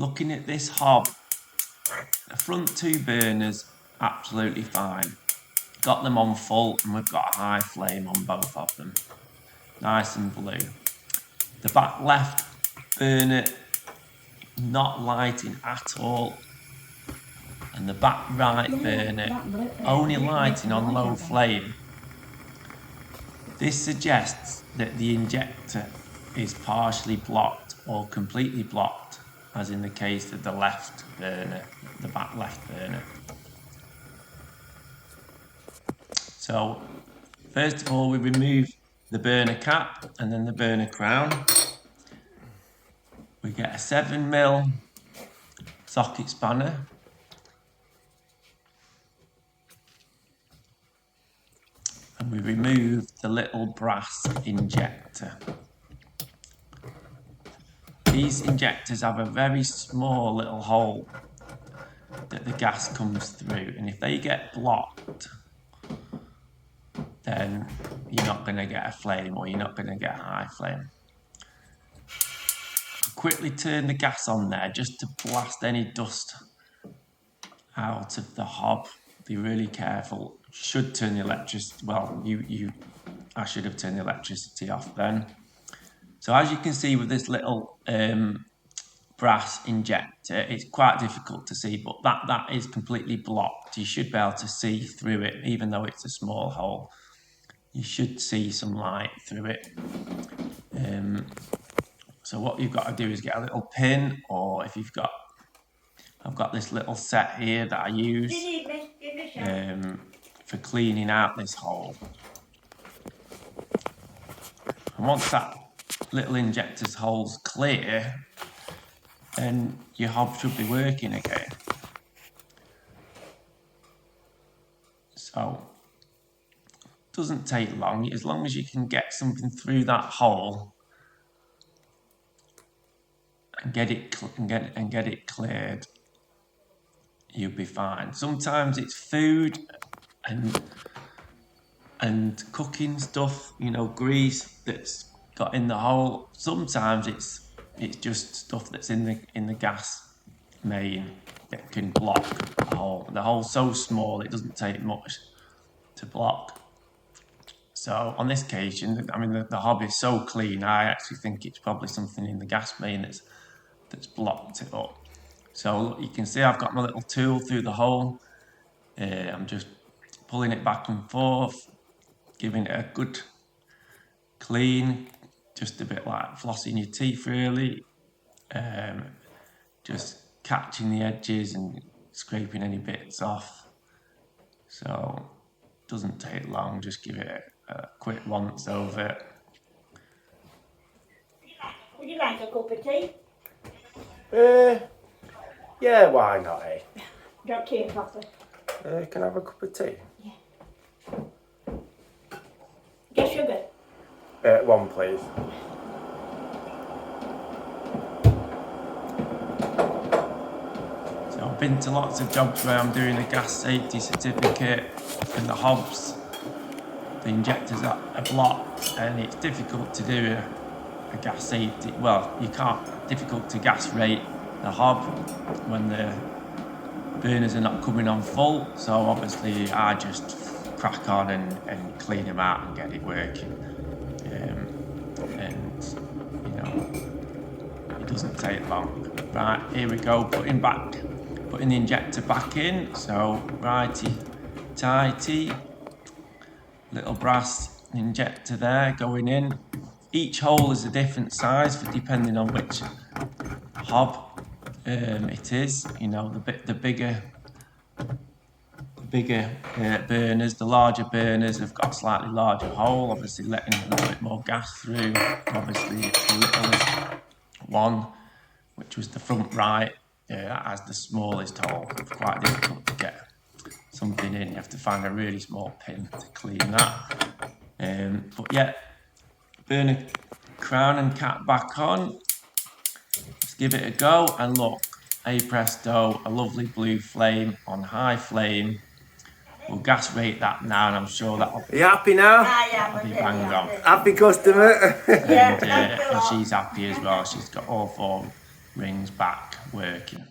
looking at this hob, the front two burners absolutely fine. Got them on full and we've got a high flame on both of them. Nice and blue. The back left burner not lighting at all. And the back right burner only lighting on low flame. This suggests that the injector is partially blocked or completely blocked, as in the case of the left burner, the back left burner. So first of all, we remove the burner cap and then the burner crown. We get a 7mm socket spanner. And we remove the little brass injector. These injectors have a very small little hole that the gas comes through, and if they get blocked, then you're not going to get a flame, or you're not going to get a high flame. Quickly turn the gas on there just to blast any dust out of the hob. Be really careful. Should turn the electricity, well, I should have turned the electricity off then. So as you can see with this little brass injector, it's quite difficult to see, but that is completely blocked. You should be able to see through it, even though it's a small hole. You should see some light through it. So what you've got to do is get a little pin, or if you've got, I've got this little set here that I use for cleaning out this hole. And once that little injector's hole's clear, then your hob should be working again. So it doesn't take long, as long as you can get something through that hole and get it cleared, you'll be fine. Sometimes it's food and cooking stuff, you know, grease that's got in the hole. Sometimes it's just stuff that's in the gas main that can block the hole. The hole's so small it doesn't take much to block. So on this occasion, I mean, the hob is so clean, I actually think it's probably something in the gas main that's blocked it up. So look, you can see I've got my little tool through the hole. I'm just pulling it back and forth, giving it a good clean, just a bit like flossing your teeth really. Just catching the edges and scraping any bits off. So it doesn't take long, just give it a quick once over. Would you like a cup of tea? Yeah, why not, eh? Don't tea and coffee. Can I have a cup of tea? Yeah. Get sugar? One, please. So I've been to lots of jobs where I'm doing a gas safety certificate, and the hobs, the injectors are blocked, and it's difficult to do a gas safety. Well, you can't. Difficult to gas rate the hob when the burners are not coming on full. So obviously I just crack on and clean them out and get it working. And you know, it doesn't take long. Right, here we go, putting the injector back in. So righty tighty, little brass injector there going in. Each hole is a different size for depending on which hob it is. You know, the bigger burners, the larger burners have got a slightly larger hole, obviously letting a little bit more gas through. Obviously the littlest one, which was the front right, that has the smallest hole. It's quite difficult to get something in. You have to find a really small pin to clean that. But yeah, burner crown and cap back on. Let's give it a go, and look, hey presto, a lovely blue flame on high flame. We'll gas rate that now, and I'm sure that'll Are you happy now? that'll be bang on. Happy customer? And she's happy as well. She's got all four rings back working.